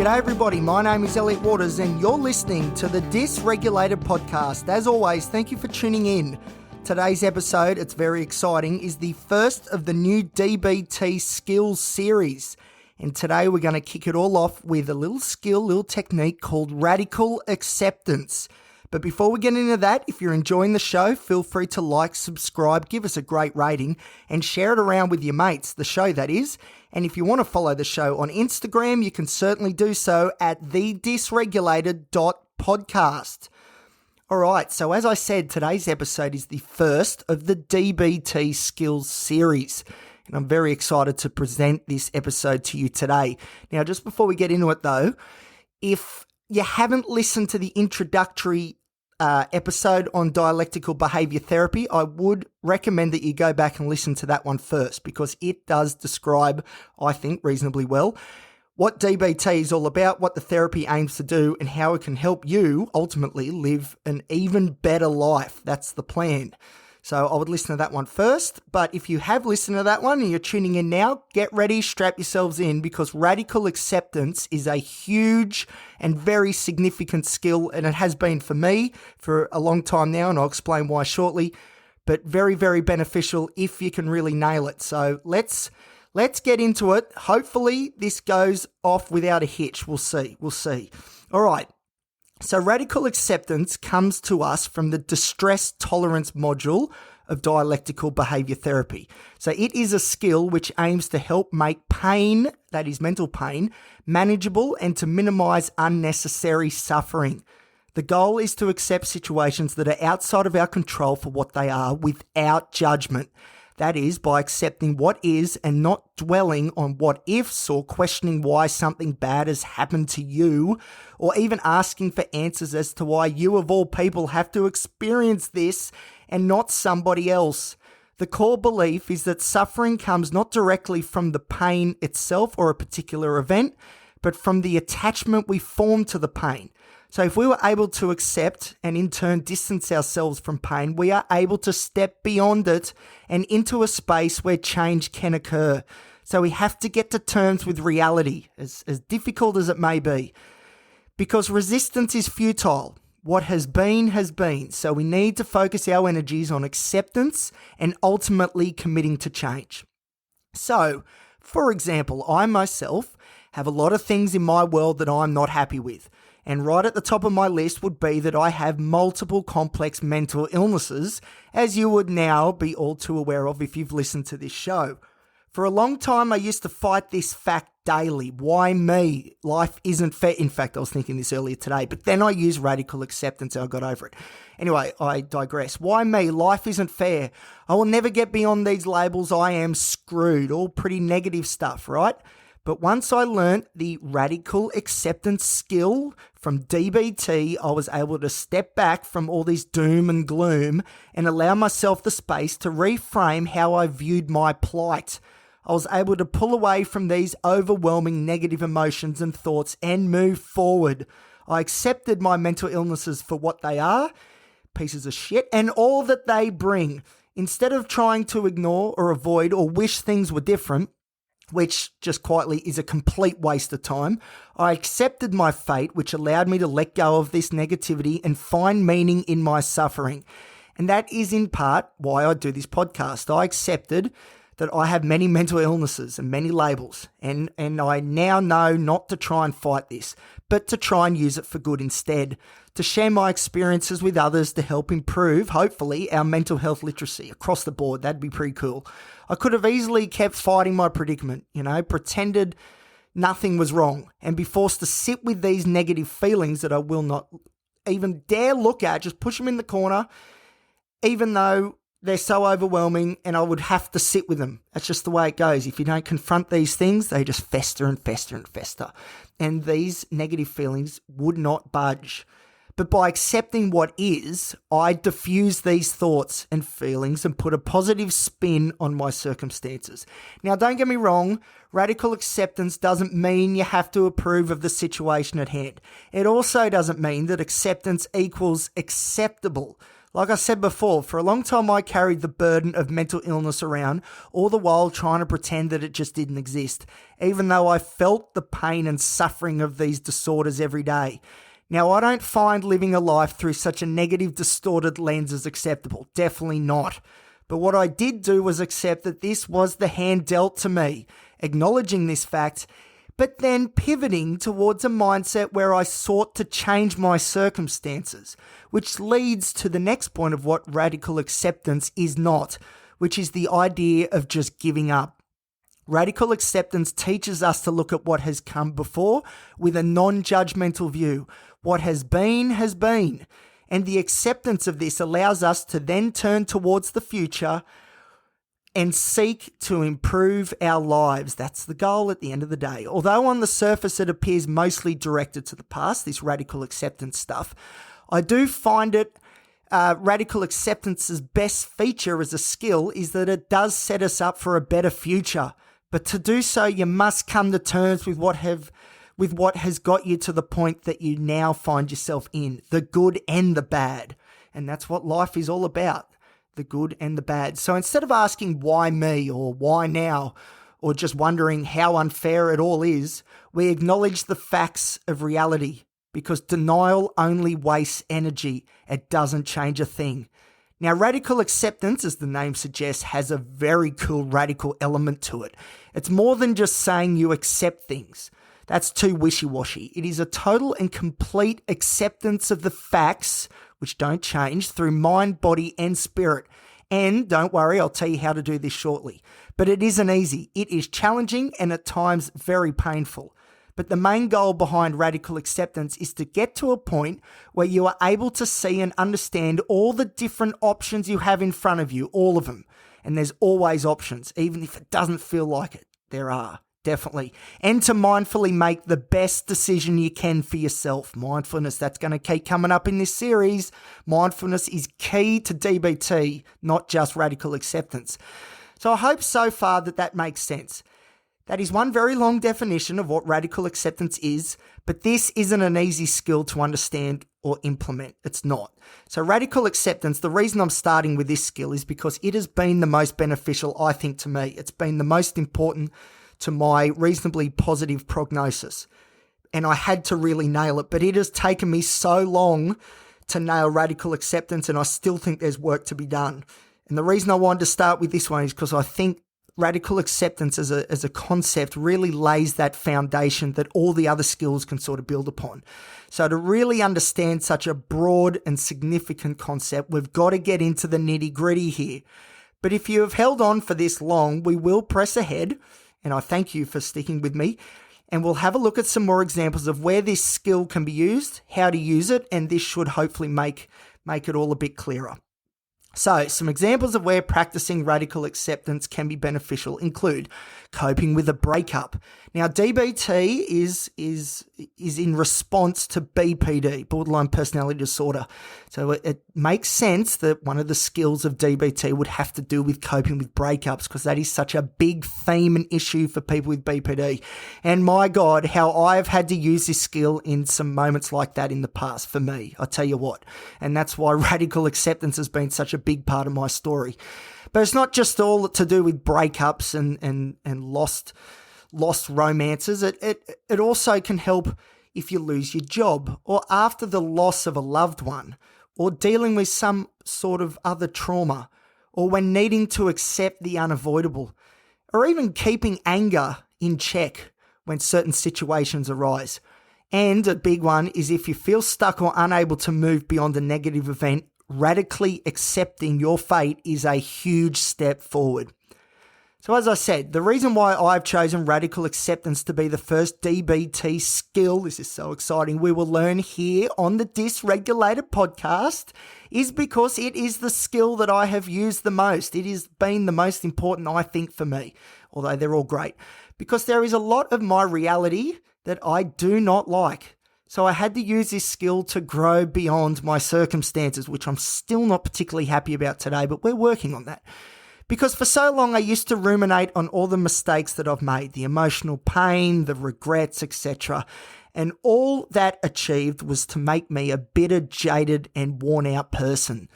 G'day everybody, my name is Elliot Waters and you're listening to the Dysregulated podcast. As always, thank you for tuning in. Today's episode, it's very exciting, is the first of the new DBT skills series. And today we're going to kick it all off with a little skill, little technique called radical acceptance. But before we get into that, if you're enjoying the show, feel free to like, subscribe, give us a great rating and share it around with your mates, the show that is. And if you want to follow the show on Instagram, you can certainly do so at thedysregulated.podcast. All right, so as I said, today's episode is the first of the DBT skills series. And I'm very excited to present this episode to you today. Now, just before we get into it though, if you haven't listened to the introductory episode on dialectical behaviour therapy, I would recommend that you go back and listen to that one first because it does describe, I think, reasonably well what DBT is all about, what the therapy aims to do, and how it can help you ultimately live an even better life. That's the plan. So I would listen to that one first, but if you have listened to that one and you're tuning in now, get ready, strap yourselves in because radical acceptance is a huge and very significant skill, and it has been for me for a long time now, and I'll explain why shortly, but very, very beneficial if you can really nail it. So let's get into it. Hopefully this goes off without a hitch. We'll see. All right. So radical acceptance comes to us from the distress tolerance module of dialectical behaviour therapy. So it is a skill which aims to help make pain, that is mental pain, manageable and to minimise unnecessary suffering. The goal is to accept situations that are outside of our control for what they are without judgment. That is, by accepting what is and not dwelling on what ifs or questioning why something bad has happened to you, or even asking for answers as to why you of all people have to experience this and not somebody else. The core belief is that suffering comes not directly from the pain itself or a particular event, but from the attachment we form to the pain. So if we were able to accept and in turn distance ourselves from pain, we are able to step beyond it and into a space where change can occur. So we have to get to terms with reality, as difficult as it may be, because resistance is futile. What has been, so we need to focus our energies on acceptance and ultimately committing to change. So, for example, I myself have a lot of things in my world that I'm not happy with. And right at the top of my list would be that I have multiple complex mental illnesses, as you would now be all too aware of if you've listened to this show. For a long time, I used to fight this fact daily. Why me? Life isn't fair. In fact, I was thinking this earlier today, but then I used radical acceptance and I got over it. Anyway, I digress. Why me? Life isn't fair. I will never get beyond these labels. I am screwed. All pretty negative stuff, right? But once I learnt the radical acceptance skill from DBT, I was able to step back from all this doom and gloom and allow myself the space to reframe how I viewed my plight. I was able to pull away from these overwhelming negative emotions and thoughts and move forward. I accepted my mental illnesses for what they are, pieces of shit, and all that they bring. Instead of trying to ignore or avoid or wish things were different, which just quietly is a complete waste of time, I accepted my fate, which allowed me to let go of this negativity and find meaning in my suffering. And that is in part why I do this podcast. I accepted that I have many mental illnesses and many labels, and I now know not to try and fight this, but to try and use it for good instead, to share my experiences with others to help improve, hopefully, our mental health literacy across the board. That'd be pretty cool. I could have easily kept fighting my predicament, pretended nothing was wrong and be forced to sit with these negative feelings that I will not even dare look at, just push them in the corner, even though they're so overwhelming and I would have to sit with them. That's just the way it goes. If you don't confront these things, they just fester and fester and fester. And these negative feelings would not budge. But by accepting what is, I diffuse these thoughts and feelings and put a positive spin on my circumstances. Now, don't get me wrong, radical acceptance doesn't mean you have to approve of the situation at hand. It also doesn't mean that acceptance equals acceptable. Like I said before, for a long time I carried the burden of mental illness around, all the while trying to pretend that it just didn't exist, even though I felt the pain and suffering of these disorders every day. Now, I don't find living a life through such a negative, distorted lens as acceptable. Definitely not. But what I did do was accept that this was the hand dealt to me, acknowledging this fact, but then pivoting towards a mindset where I sought to change my circumstances, which leads to the next point of what radical acceptance is not, which is the idea of just giving up. Radical acceptance teaches us to look at what has come before with a non-judgmental view. What has been, and the acceptance of this allows us to then turn towards the future and seek to improve our lives. That's the goal at the end of the day. Although on the surface it appears mostly directed to the past, this radical acceptance stuff, I do find it radical acceptance's best feature as a skill is that it does set us up for a better future. But to do so, you must come to terms with what has got you to the point that you now find yourself in, the good and the bad. And that's what life is all about. The good and the bad. So instead of asking why me or why now, or just wondering how unfair it all is, we acknowledge the facts of reality, because denial only wastes energy. It doesn't change a thing. Now, radical acceptance, as the name suggests, has a very cool radical element to it. It's more than just saying you accept things. That's too wishy-washy. It is a total and complete acceptance of the facts, which don't change, through mind, body, and spirit. And don't worry, I'll tell you how to do this shortly. But it isn't easy. It is challenging and at times very painful. But the main goal behind radical acceptance is to get to a point where you are able to see and understand all the different options you have in front of you, all of them. And there's always options, even if it doesn't feel like it. There are. Definitely. And to mindfully make the best decision you can for yourself. Mindfulness, that's going to keep coming up in this series. Mindfulness is key to DBT, not just radical acceptance. So I hope so far that makes sense. That is one very long definition of what radical acceptance is, but this isn't an easy skill to understand or implement. It's not. So radical acceptance, the reason I'm starting with this skill is because it has been the most beneficial, I think, to me. It's been the most important to my reasonably positive prognosis. And I had to really nail it, but it has taken me so long to nail radical acceptance, and I still think there's work to be done. And the reason I wanted to start with this one is because I think radical acceptance as a concept really lays that foundation that all the other skills can sort of build upon. So to really understand such a broad and significant concept, we've got to get into the nitty-gritty here. But if you have held on for this long, we will press ahead, and I thank you for sticking with me, and we'll have a look at some more examples of where this skill can be used, how to use it, and this should hopefully make it all a bit clearer. So, some examples of where practicing radical acceptance can be beneficial include coping with a breakup. Now, DBT is in response to BPD, borderline personality disorder. So it makes sense that one of the skills of DBT would have to do with coping with breakups, because that is such a big theme and issue for people with BPD. And my God, how I've had to use this skill in some moments like that in the past for me, I tell you what. And that's why radical acceptance has been such a big part of my story. But it's not just all to do with breakups and lost romances. It also can help if you lose your job, or after the loss of a loved one, or dealing with some sort of other trauma, or when needing to accept the unavoidable, or even keeping anger in check when certain situations arise. And a big one is if you feel stuck or unable to move beyond a negative event, radically accepting your fate is a huge step forward. So as I said, the reason why I've chosen radical acceptance to be the first DBT skill, this is so exciting, we will learn here on the Dysregulated podcast, is because it is the skill that I have used the most. It has been the most important, I think, for me, although they're all great, because there is a lot of my reality that I do not like. So I had to use this skill to grow beyond my circumstances, which I'm still not particularly happy about today, but we're working on that. Because for so long I used to ruminate on all the mistakes that I've made, the emotional pain, the regrets, etc. And all that achieved was to make me a bitter, jaded and worn out person.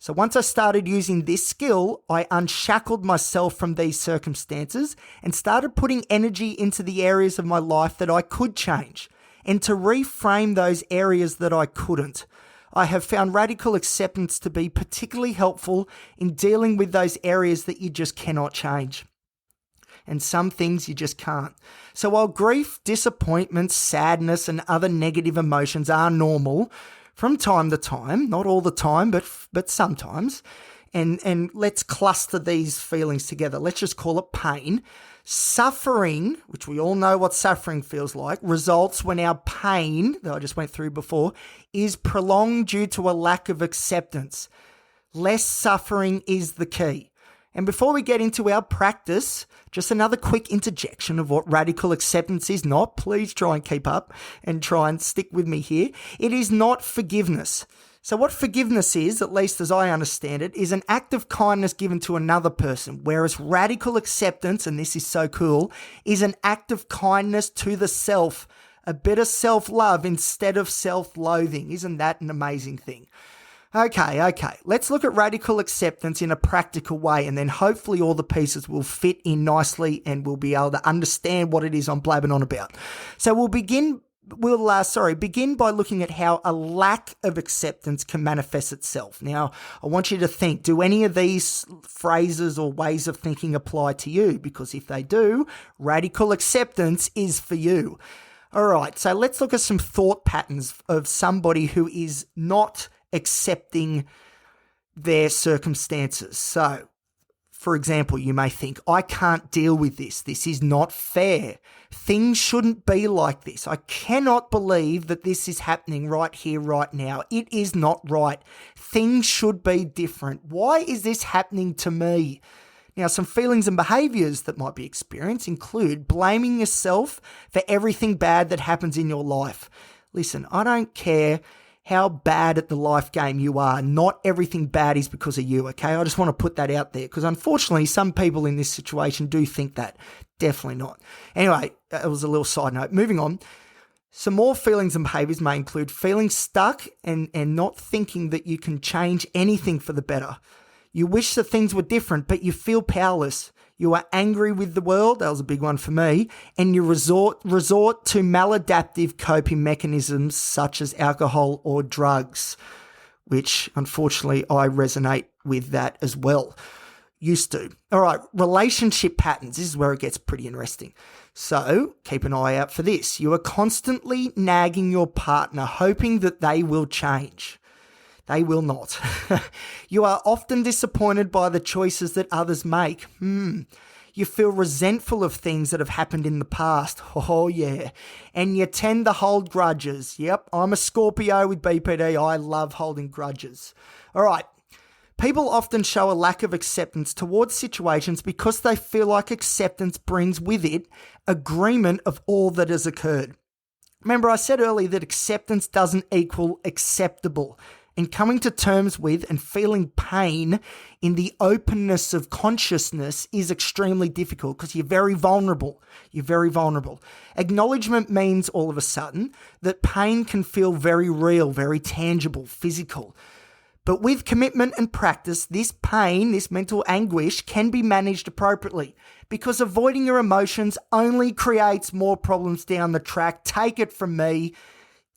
So once I started using this skill, I unshackled myself from these circumstances and started putting energy into the areas of my life that I could change and to reframe those areas that I couldn't. I have found radical acceptance to be particularly helpful in dealing with those areas that you just cannot change. And some things you just can't. So while grief, disappointment, sadness, and other negative emotions are normal from time to time, not all the time, but sometimes, and let's cluster these feelings together. Let's just call it pain. Suffering, which we all know what suffering feels like, results when our pain, that I just went through before, is prolonged due to a lack of acceptance. Less suffering is the key. And before we get into our practice, just another quick interjection of what radical acceptance is not. Please try and keep up and try and stick with me here. It is not forgiveness. So what forgiveness is, at least as I understand it, is an act of kindness given to another person, whereas radical acceptance, and this is so cool, is an act of kindness to the self, a bit of self-love instead of self-loathing. Isn't that an amazing thing? Okay. Let's look at radical acceptance in a practical way, and then hopefully all the pieces will fit in nicely and we'll be able to understand what it is I'm blabbing on about. So we'll begin by looking at how a lack of acceptance can manifest itself. Now, I want you to think, do any of these phrases or ways of thinking apply to you? Because if they do, radical acceptance is for you. All right, so let's look at some thought patterns of somebody who is not accepting their circumstances. So, for example, you may think, I can't deal with this. This is not fair. Things shouldn't be like this. I cannot believe that this is happening right here, right now. It is not right. Things should be different. Why is this happening to me? Now, some feelings and behaviours that might be experienced include blaming yourself for everything bad that happens in your life. Listen, I don't care how bad at the life game you are. Not everything bad is because of you, okay? I just want to put that out there because unfortunately some people in this situation do think that. Definitely not. Anyway, it was a little side note. Moving on. Some more feelings and behaviours may include feeling stuck and not thinking that you can change anything for the better. You wish that things were different, but you feel powerless. You are angry with the world, that was a big one for me, and you resort to maladaptive coping mechanisms such as alcohol or drugs, which unfortunately I resonate with that as well. Used to. All right, relationship patterns. This is where it gets pretty interesting. So keep an eye out for this. You are constantly nagging your partner, hoping that they will change. They will not. You are often disappointed by the choices that others make. You feel resentful of things that have happened in the past. Oh, yeah. And you tend to hold grudges. Yep, I'm a Scorpio with BPD. I love holding grudges. All right. People often show a lack of acceptance towards situations because they feel like acceptance brings with it agreement of all that has occurred. Remember, I said earlier that acceptance doesn't equal acceptable. And coming to terms with and feeling pain in the openness of consciousness is extremely difficult because you're very vulnerable. Acknowledgement means all of a sudden that pain can feel very real, very tangible, physical. But with commitment and practice, this pain, this mental anguish can be managed appropriately because avoiding your emotions only creates more problems down the track. Take it from me.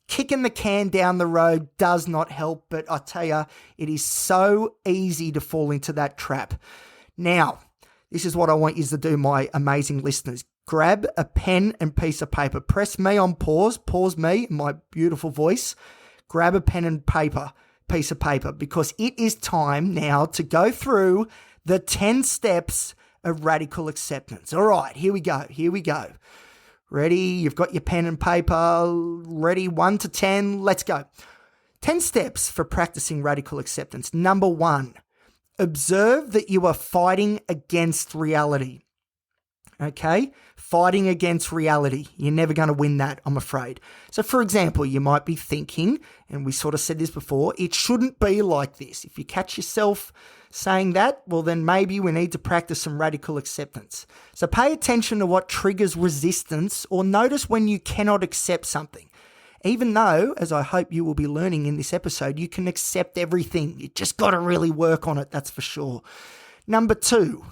Kicking the can down the road does not help, but I tell you, it is so easy to fall into that trap. Now, this is what I want you to do, my amazing listeners. Grab a pen and piece of paper. Press me on pause me, my beautiful voice. Grab a pen and piece of paper, because it is time now to go through the 10 steps of radical acceptance. All right, here we go. Ready? You've got your pen and paper. Ready? 1 to 10. Let's go. 10 steps for practicing radical acceptance. Number 1, observe that you are fighting against reality. Okay? Fighting against reality. You're never going to win that, I'm afraid. So, for example, you might be thinking, and we sort of said this before, it shouldn't be like this. If you catch yourself saying that, well, then maybe we need to practice some radical acceptance. So pay attention to what triggers resistance or notice when you cannot accept something. Even though, as I hope you will be learning in this episode, you can accept everything. You just got to really work on it, that's for sure. Number 2,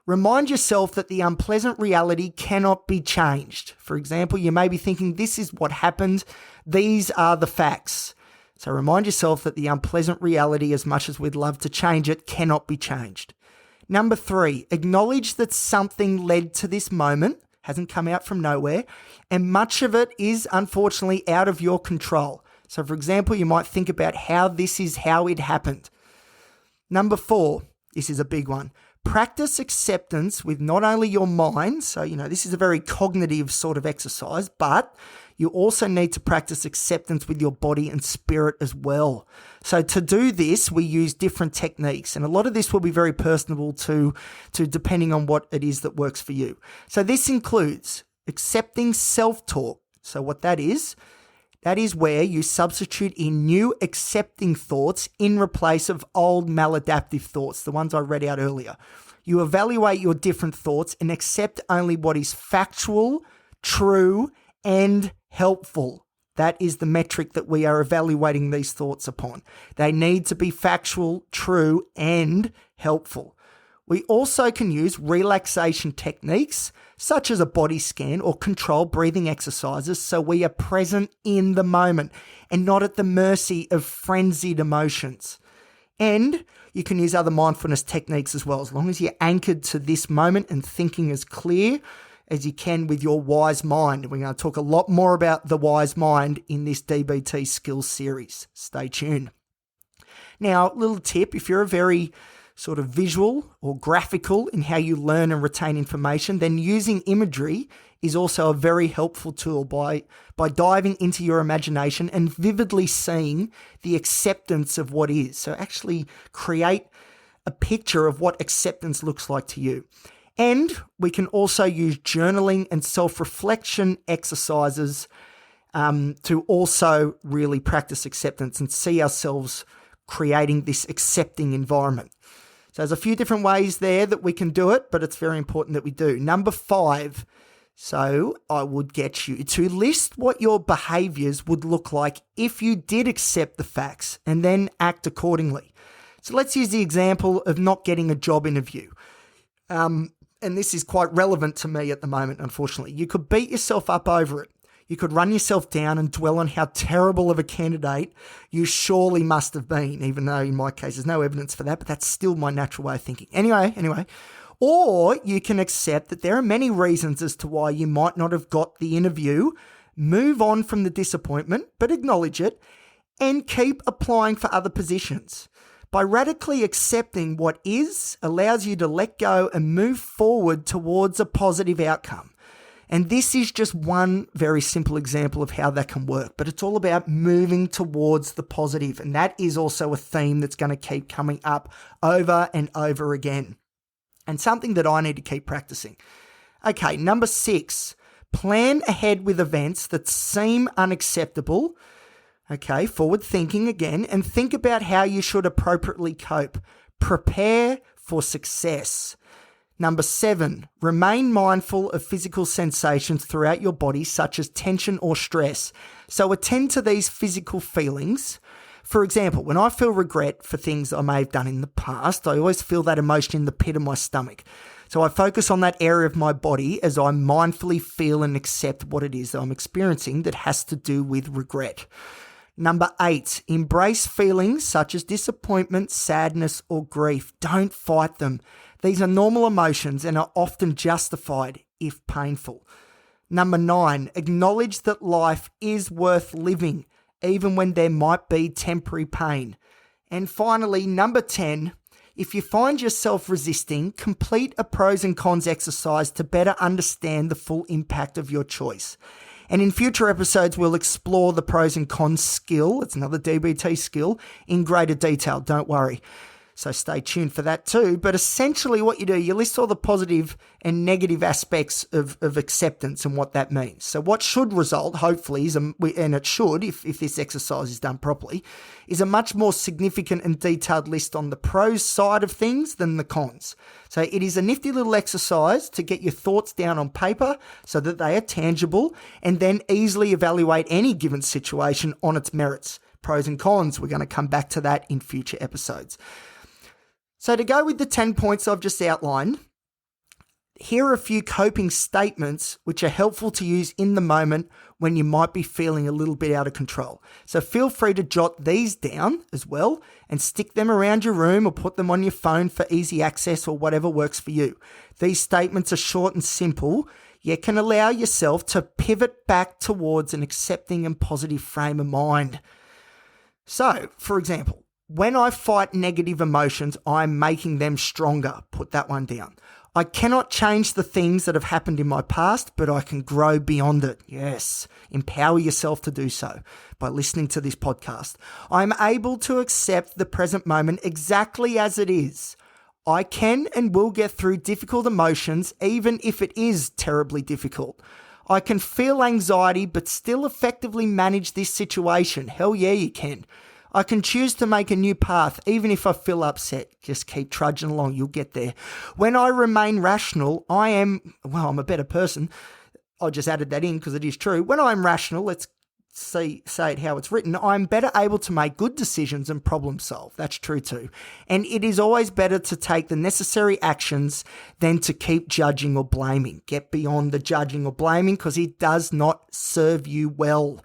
remind yourself that the unpleasant reality cannot be changed. For example, you may be thinking, this is what happened. These are the facts. So remind yourself that the unpleasant reality, as much as we'd love to change it, cannot be changed. Number 3, acknowledge that something led to this moment, hasn't come out from nowhere, and much of it is unfortunately out of your control. So for example, you might think about how this is how it happened. Number 4, this is a big one. Practice acceptance with not only your mind, so this is a very cognitive sort of exercise, but you also need to practice acceptance with your body and spirit as well. So to do this, we use different techniques, and a lot of this will be very personable to depending on what it is that works for you. So this includes accepting self-talk. So what that is where you substitute in new accepting thoughts in place of old maladaptive thoughts, the ones I read out earlier. You evaluate your different thoughts and accept only what is factual, true, and helpful. That is the metric that we are evaluating these thoughts upon. They need to be factual, true, and helpful. We also can use relaxation techniques such as a body scan or controlled breathing exercises so we are present in the moment and not at the mercy of frenzied emotions. And you can use other mindfulness techniques as well, as long as you're anchored to this moment and thinking as clear as you can with your wise mind. We're going to talk a lot more about the wise mind in this DBT skills series. Stay tuned. Now, little tip, if you're a very sort of visual or graphical in how you learn and retain information, then using imagery is also a very helpful tool by diving into your imagination and vividly seeing the acceptance of what is. So actually create a picture of what acceptance looks like to you. And we can also use journaling and self-reflection exercises to also really practice acceptance and see ourselves creating this accepting environment. So there's a few different ways there that we can do it, but it's very important that we do. Number 5, so I would get you to list what your behaviours would look like if you did accept the facts and then act accordingly. So let's use the example of not getting a job interview. And this is quite relevant to me at the moment, unfortunately. You could beat yourself up over it. You could run yourself down and dwell on how terrible of a candidate you surely must have been, even though in my case there's no evidence for that, but that's still my natural way of thinking. Anyway. Or you can accept that there are many reasons as to why you might not have got the interview, move on from the disappointment, but acknowledge it, and keep applying for other positions. By radically accepting what is, allows you to let go and move forward towards a positive outcome. And this is just one very simple example of how that can work, but it's all about moving towards the positive. And that is also a theme that's going to keep coming up over and over again, and something that I need to keep practicing. Okay, number 6, plan ahead with events that seem unacceptable. Okay, forward thinking again, and think about how you should appropriately cope. Prepare for success. Number 7, remain mindful of physical sensations throughout your body, such as tension or stress. So attend to these physical feelings. For example, when I feel regret for things I may have done in the past, I always feel that emotion in the pit of my stomach. So I focus on that area of my body as I mindfully feel and accept what it is that I'm experiencing that has to do with regret. Number 8, embrace feelings such as disappointment, sadness, or grief. Don't fight them. These are normal emotions and are often justified if painful. Number 9, acknowledge that life is worth living, even when there might be temporary pain. And finally, number 10, if you find yourself resisting, complete a pros and cons exercise to better understand the full impact of your choice. And in future episodes, we'll explore the pros and cons skill, it's another DBT skill, in greater detail, don't worry. So stay tuned for that too. But essentially what you do, you list all the positive and negative aspects of acceptance and what that means. So what should result, hopefully, and it should, if this exercise is done properly, is a much more significant and detailed list on the pros side of things than the cons. So it is a nifty little exercise to get your thoughts down on paper so that they are tangible and then easily evaluate any given situation on its merits. Pros and cons, we're going to come back to that in future episodes. So to go with the 10 points I've just outlined, here are a few coping statements which are helpful to use in the moment when you might be feeling a little bit out of control. So feel free to jot these down as well and stick them around your room or put them on your phone for easy access or whatever works for you. These statements are short and simple, yet can allow yourself to pivot back towards an accepting and positive frame of mind. So, for example, when I fight negative emotions, I'm making them stronger. Put that one down. I cannot change the things that have happened in my past, but I can grow beyond it. Yes, empower yourself to do so by listening to this podcast. I'm able to accept the present moment exactly as it is. I can and will get through difficult emotions, even if it is terribly difficult. I can feel anxiety, but still effectively manage this situation. Hell yeah, you can. I can choose to make a new path, even if I feel upset. Just keep trudging along, you'll get there. When I remain rational, I'm a better person. I just added that in because it is true. When I'm rational, let's say it how it's written, I'm better able to make good decisions and problem solve. That's true too. And it is always better to take the necessary actions than to keep judging or blaming. Get beyond the judging or blaming because it does not serve you well.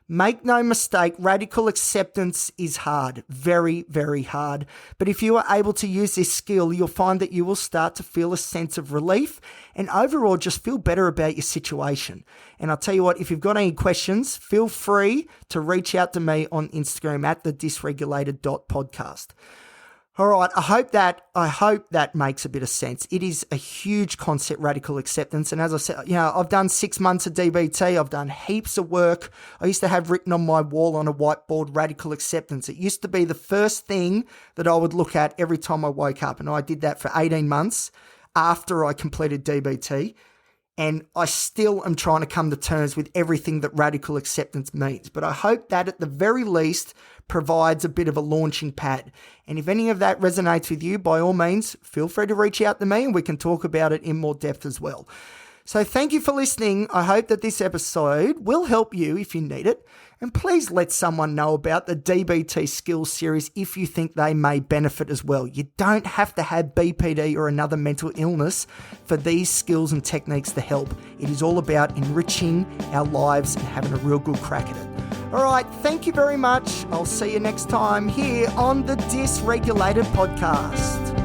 Make no mistake, radical acceptance is hard, very, very hard. But if you are able to use this skill, you'll find that you will start to feel a sense of relief and overall just feel better about your situation. And I'll tell you what, if you've got any questions, feel free to reach out to me on Instagram at thedysregulated.podcast. All right, I hope that makes a bit of sense. It is a huge concept, radical acceptance. And as I said, I've done 6 months of DBT. I've done heaps of work. I used to have written on my wall on a whiteboard, radical acceptance. It used to be the first thing that I would look at every time I woke up. And I did that for 18 months after I completed DBT. And I still am trying to come to terms with everything that radical acceptance means. But I hope that at the very least provides a bit of a launching pad. And if any of that resonates with you, by all means, feel free to reach out to me and we can talk about it in more depth as well. So thank you for listening. I hope that this episode will help you if you need it. And please let someone know about the DBT skills series if you think they may benefit as well. You don't have to have BPD or another mental illness for these skills and techniques to help. It is all about enriching our lives and having a real good crack at it. All right, thank you very much. I'll see you next time here on the Dysregulated podcast.